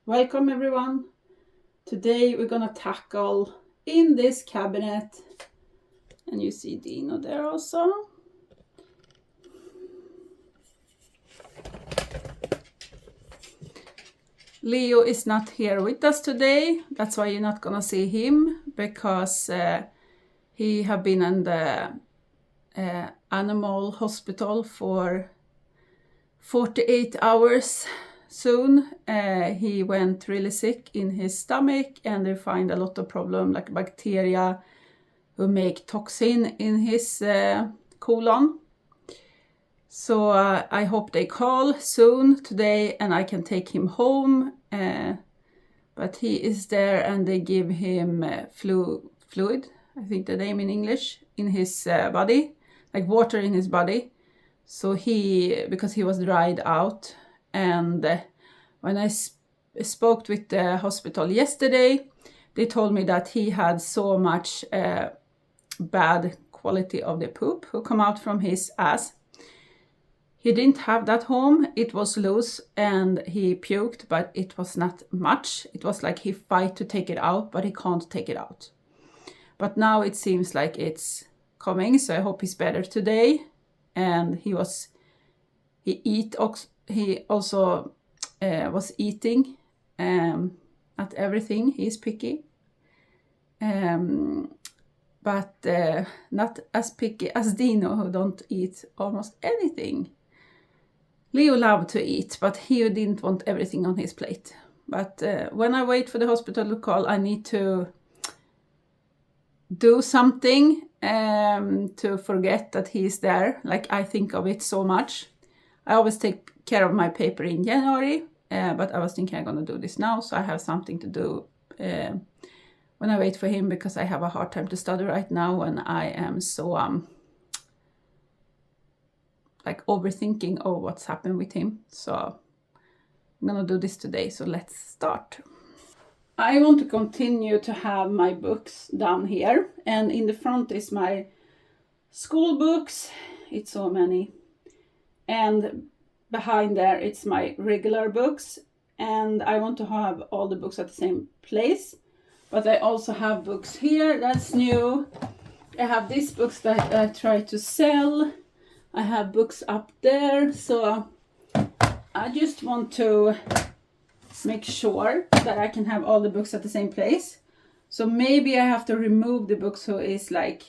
Welcome everyone. Today we're gonna tackle in this cabinet, and you see Dino there also. Leo is not here with us today. That's why you're not gonna see him, because he have been in the animal hospital for 48 hours soon. He went really sick in his stomach, and they find a lot of problem like bacteria who make toxin in his colon. So I hope they call soon today and I can take him home. But he is there and they give him fluid, I think the name in English, in his body, like water in his body. So because he was dried out. And when I spoke with the hospital yesterday, they told me that he had so much bad quality of the poop who come out from his ass. He didn't have that home. It was loose and he puked, but it was not much. It was like he fight to take it out, but he can't take it out. But now it seems like it's coming, so I hope he's better today. And he also was eating at everything. He's picky. But not as picky as Dino, who don't eat almost anything. Leo loved to eat, but he didn't want everything on his plate. But when I wait for the hospital to call, I need to do something to forget that he's there. Like, I think of it so much. I always take care of my paper in January, but I was thinking I'm gonna do this now, so I have something to do when I wait for him, because I have a hard time to study right now and I am so like overthinking of what's happened with him. So I'm gonna do this today, so let's start. I want to continue to have my books down here, and in the front is my school books. It's so many. And behind there it's my regular books, and I want to have all the books at the same place. But I also have books here, that's new. I have these books that I try to sell. I have books up there, so I just want to make sure that I can have all the books at the same place. So maybe I have to remove the books so it's like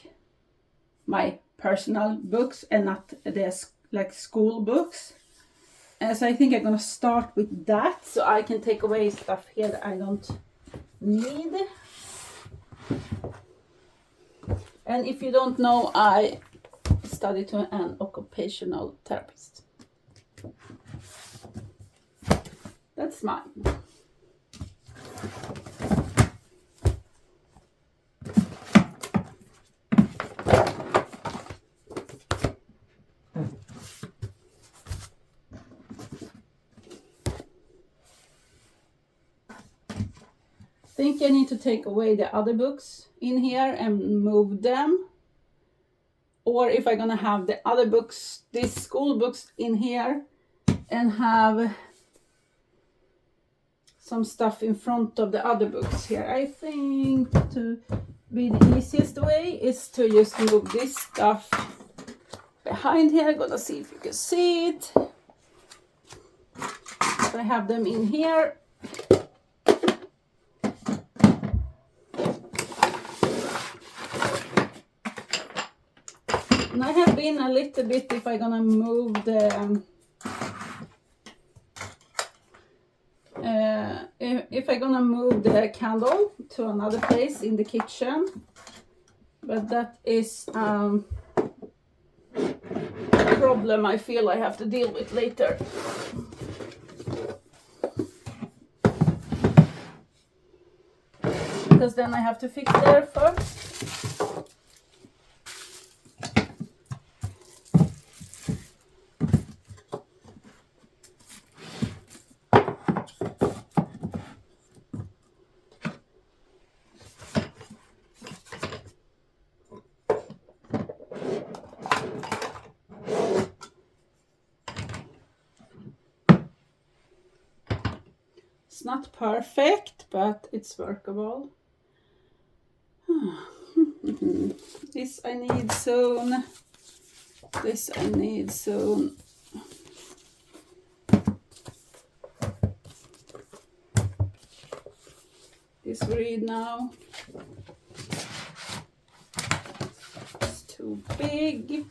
my personal books and not the like school books. And so I think I'm gonna start with that, so I can take away stuff here that I don't need. And if you don't know, I studied to an occupational therapist. That's mine. I think I need to take away the other books in here and move them. Or if I'm gonna have the other books, these school books in here, and have some stuff in front of the other books here. I think to be the easiest way is to just move this stuff behind here. I'm gonna see if you can see it. So I have them in here. And I have been a little bit if I'm gonna move the if I'm gonna move the candle to another place in the kitchen, but that is a problem I feel I have to deal with later. Because then I have to fix there first. It's not perfect, but it's workable. This I need soon. This I need soon. This read now. It's too big.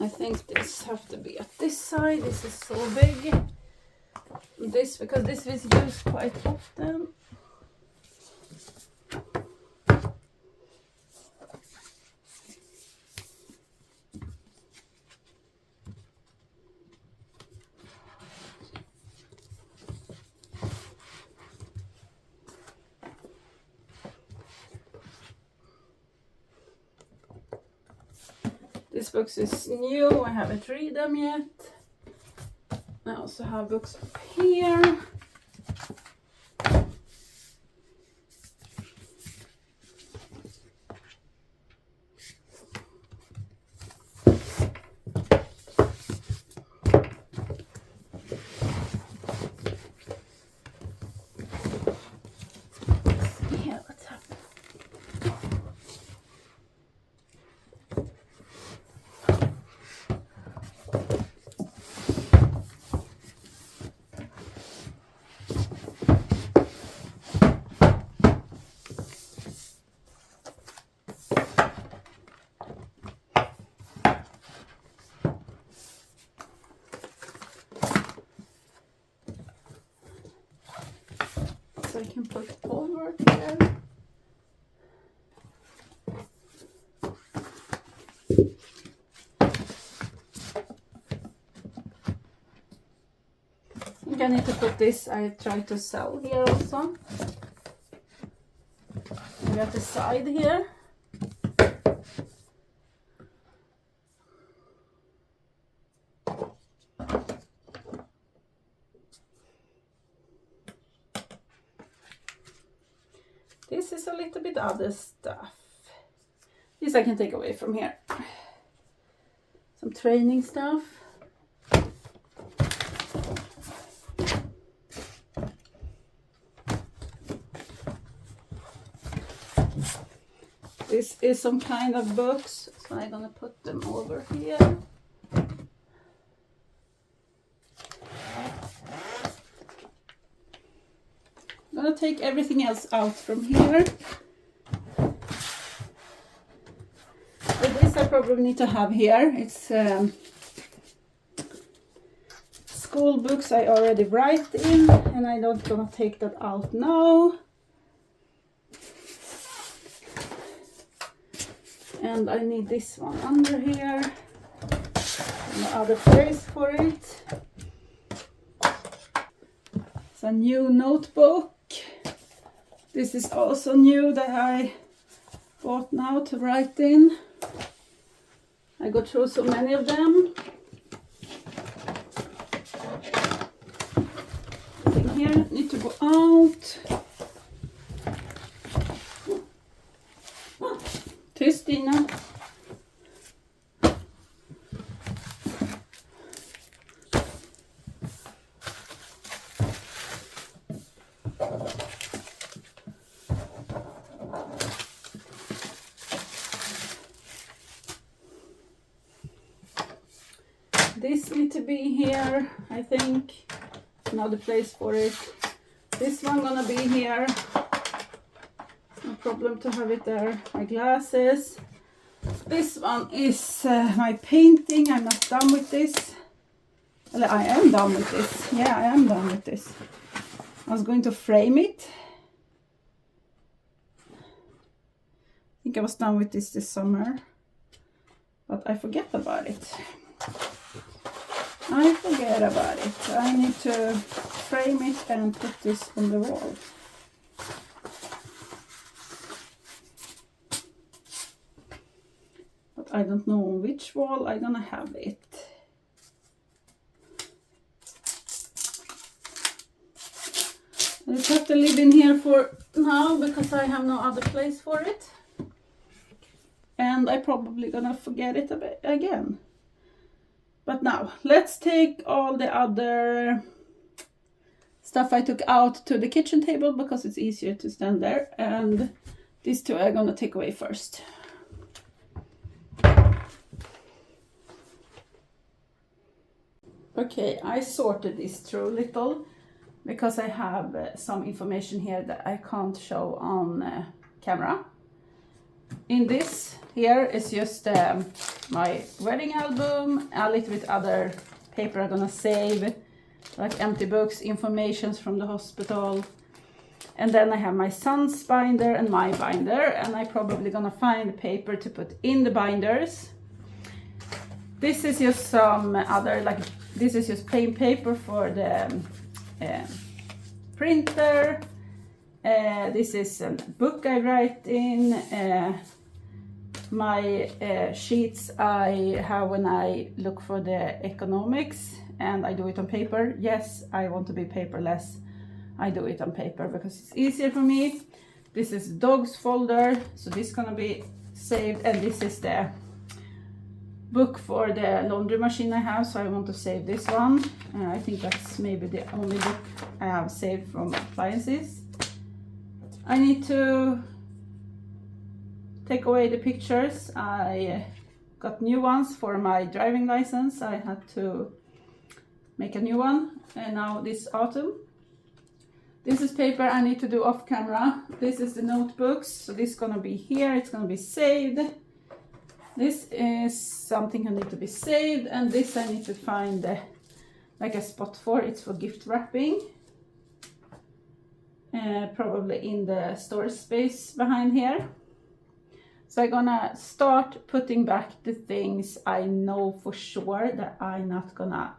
I think this have to be at this side. This is so big. This, because this is used quite often. This box is new, I haven't read them yet. I also have books up here. So I can put over here. I think I need to put this, I try to sell here also. Maybe at the side here. This is a little bit other stuff. This I can take away from here. Some training stuff. This is some kind of books, so I'm gonna put them over here. I'm gonna take everything else out from here. But this I probably need to have here. It's school books I already write in, and I'm not gonna take that out now. And I need this one under here, and the other place for it. It's a new notebook. This is also new that I bought now to write in. I go through so many of them. Everything here need to go out. Tyst, Dina. This need to be here, I think. Another place for it. This one gonna be here. No problem to have it there. My glasses. This one is my painting. I'm not done with this. Well, I am done with this. Yeah, I am done with this. I was going to frame it. I think I was done with this summer, but I forget about it. I forget about it. I need to frame it and put this on the wall. But I don't know on which wall I'm gonna have it. I just have to leave in here for now because I have no other place for it. And I'm probably gonna forget it a bit again. But now, let's take all the other stuff I took out to the kitchen table because it's easier to stand there. And these two I'm gonna take away first. Okay, I sorted this through a little because I have some information here that I can't show on camera. In this here is just my wedding album, a little bit other paper I'm gonna save, like empty books, informations from the hospital. And then I have my son's binder and my binder, and I'm probably gonna find paper to put in the binders. This is just some other, like, this is just plain paper for the printer. This is a book I write in. My sheets I have when I look for the economics, and I do it on paper. Yes, I want to be paperless. I do it on paper because it's easier for me. This is dogs folder, so this is gonna be saved, and this is the book for the laundry machine I have, so I want to save this one. I think that's maybe the only book I have saved from appliances. I need to take away the pictures. I got new ones for my driving license. I had to make a new one, and now this autumn. This is paper I need to do off camera. This is the notebooks, so this is gonna be here, it's gonna be saved. This is something I need to be saved, and this I need to find like a spot for. It's for gift wrapping. Probably in the storage space behind here. So I'm gonna start putting back the things I know for sure that I'm not gonna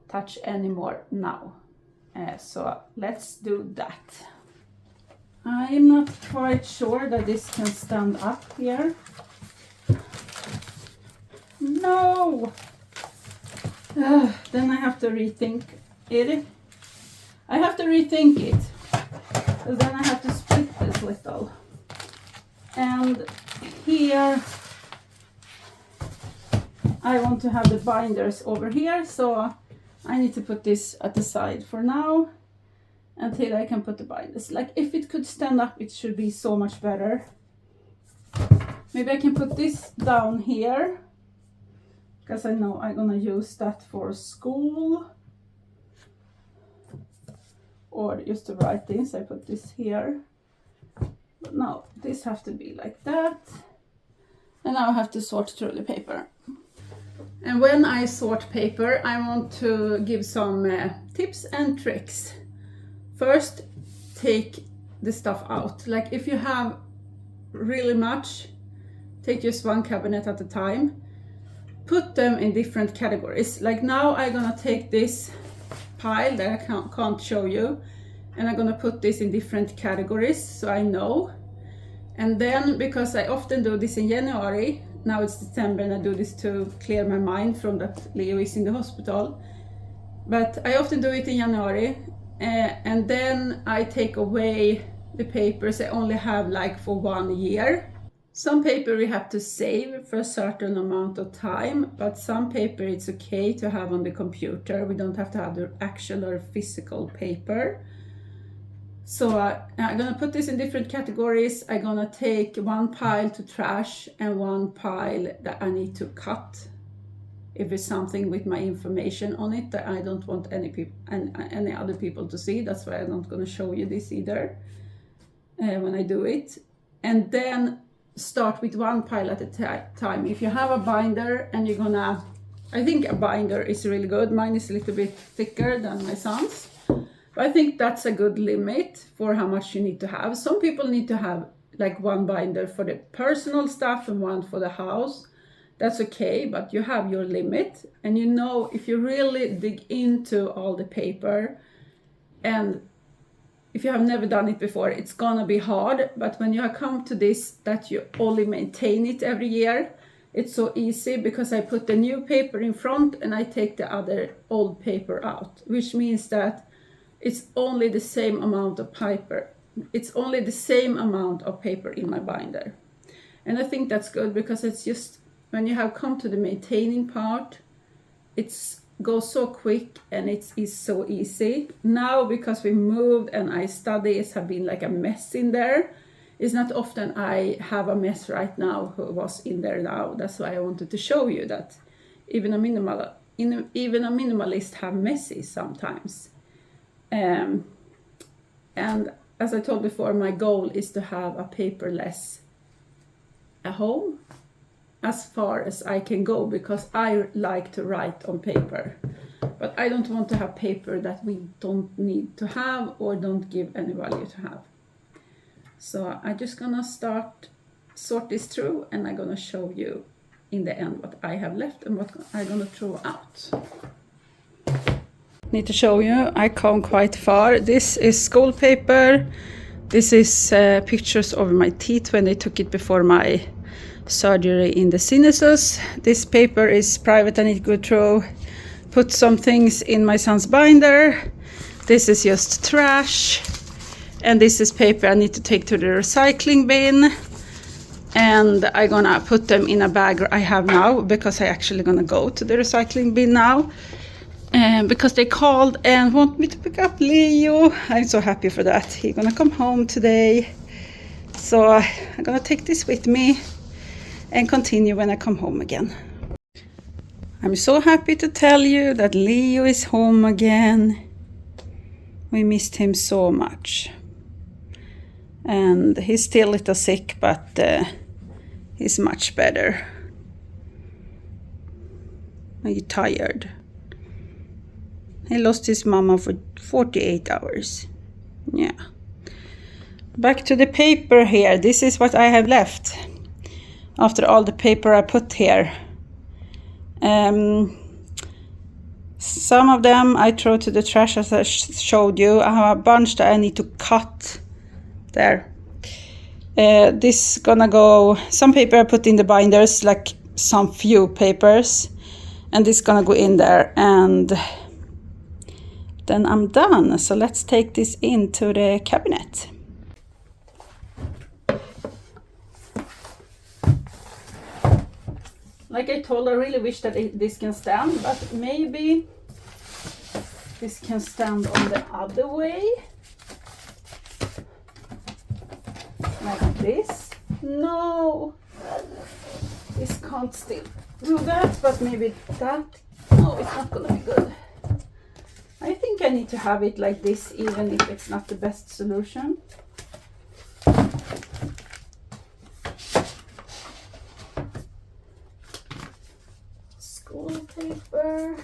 touch anymore now. So let's do that. I'm not quite sure that this can stand up here. No! Then I have to rethink it. I have to rethink it. So then I have to split this little. And here I want to have the binders over here, so I need to put this at the side for now until I can put the binders. Like, if it could stand up, it should be so much better. Maybe I can put this down here because I know I'm gonna use that for school, or just to write things. I put this here. But no, this has to be like that. And now I have to sort through the paper. And when I sort paper, I want to give some tips and tricks. First, take the stuff out. Like, if you have really much, take just one cabinet at a time. Put them in different categories. Like, now I'm gonna take this pile that I can't show you, and I'm gonna put this in different categories so I know. And then, because I often do this in January, now it's December, and I do this to clear my mind from that Leo is in the hospital, but I often do it in January, and then I take away the papers I only have like for 1 year. Some paper we have to save for a certain amount of time, but some paper it's okay to have on the computer. We don't have to have the actual or physical paper. So I'm gonna put this in different categories. I'm gonna take one pile to trash and one pile that I need to cut if it's something with my information on it that I don't want any other people to see. That's why I'm not gonna show you this either when I do it. And then start with one pile at a time. If you have a binder and you're gonna, I think a binder is really good. Mine is a little bit thicker than my son's. But I think that's a good limit for how much you need to have. Some people need to have like one binder for the personal stuff and one for the house. That's okay, but you have your limit. And you know, if you really dig into all the paper, and if you have never done it before, it's gonna be hard. But when you have come to this, that you only maintain it every year, it's so easy because I put the new paper in front and I take the other old paper out, which means that it's only the same amount of paper. It's only the same amount of paper in my binder. And I think that's good because it's just, when you have come to the maintaining part, it's goes so quick and it is so easy. Now, because we moved and I studies have been like a mess in there, it's not often I have a mess right now who was in there now. That's why I wanted to show you that even a minimalist have messes sometimes. And as I told before, my goal is to have a paperless home as far as I can go, because I like to write on paper. But I don't want to have paper that we don't need to have or don't give any value to have. So I'm just gonna sort this through, and I'm gonna show you in the end what I have left and what I'm gonna throw out. Need to show you, I come quite far. This is school paper. This is pictures of my teeth when they took it before my surgery in the sinuses. This paper is private. I need to go through, put some things in my son's binder. This is just trash. And this is paper I need to take to the recycling bin. And I'm gonna put them in a bag I have now, because I actually gonna go to the recycling bin now. Because they called and want me to pick up Leo. I'm so happy for that. He's gonna come home today. So I'm gonna take this with me and continue when I come home again. I'm so happy to tell you that Leo is home again. We missed him so much. And he's still a little sick, but he's much better. He's tired. He lost his mama for 48 hours. Yeah. Back to the paper here. This is what I have left after all the paper I put here. Some of them I throw to the trash, as I showed you. I have a bunch that I need to cut there. This gonna go, some paper I put in the binders, like some few papers, and this gonna go in there, and then I'm done. So let's take this into the cabinet. Like I told, I really wish that this can stand, but maybe this can stand on the other way. Like this. No, this can't still do that, but maybe that. No, it's not gonna be good. I think I need to have it like this, even if it's not the best solution. School paper.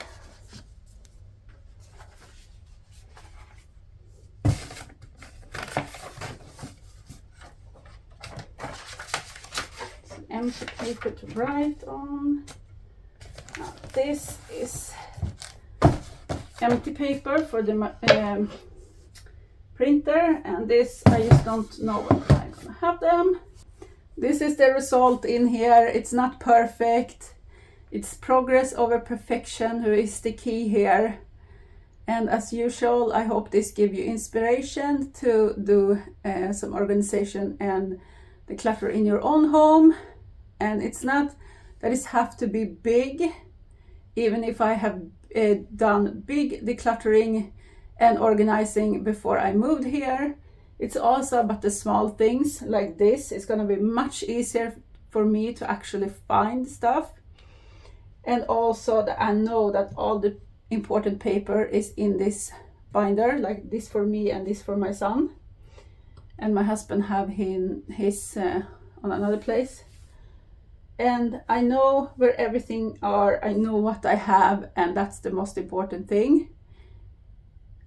Some empty paper to write on. Now, this is empty paper for the printer, and this I just don't know when I'm gonna have them. This is the result in here. It's not perfect. It's progress over perfection who is the key here. And as usual, I hope this gives you inspiration to do some organization and declutter in your own home. And it's not that it have to be big, even if I have done big decluttering and organizing before I moved here. It's also about the small things like this. It's going to be much easier for me to actually find stuff. And also that I know that all the important paper is in this binder, like this for me and this for my son. And my husband have his on another place. And I know where everything are, I know what I have, and that's the most important thing.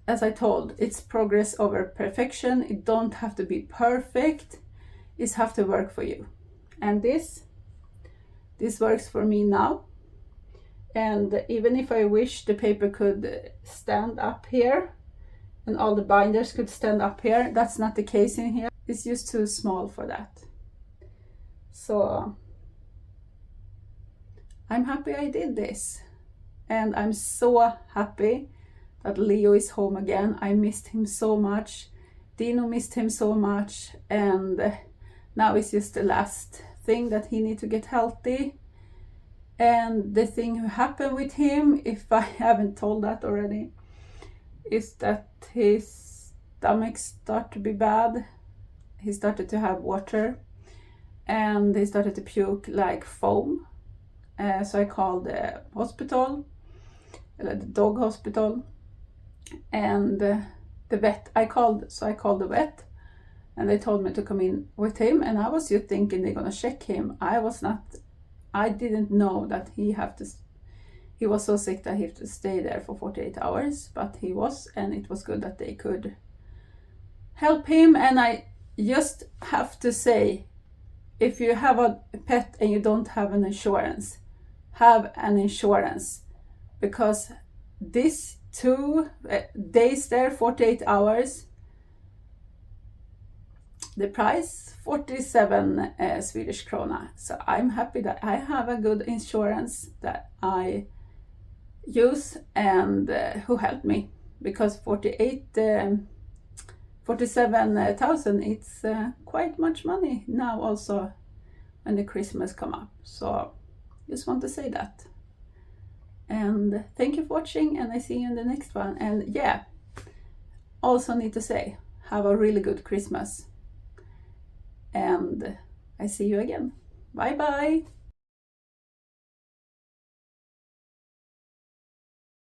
as I told, it's progress over perfection. It don't have to be perfect. It have to work for you. And this works for me now. And even if I wish the paper could stand up here and all the binders could stand up here, that's not the case in here. It's just too small for that. So I'm happy I did this. And I'm so happy that Leo is home again. I missed him so much. Dino missed him so much. And now it's just the last thing that he needs to get healthy. And the thing who happened with him, if I haven't told that already, is that his stomach started to be bad. He started to have water and he started to puke like foam. So I called the hospital, the dog hospital, and the vet. I called the vet, and they told me to come in with him. And I was just thinking they're gonna check him. I didn't know that he was so sick that he had to stay there for 48 hours, but he was, and it was good that they could help him. And I just have to say, if you have a pet and you don't have an insurance, have an insurance, because this 2 days there, 48 hours, the price 47 Swedish krona. So I'm happy that I have a good insurance that I use and who helped me, because 47,000, it's quite much money now also when the Christmas come up. So just want to say that. And thank you for watching, and I see you in the next one. And yeah, also need to say, have a really good Christmas. And I see you again. Bye bye.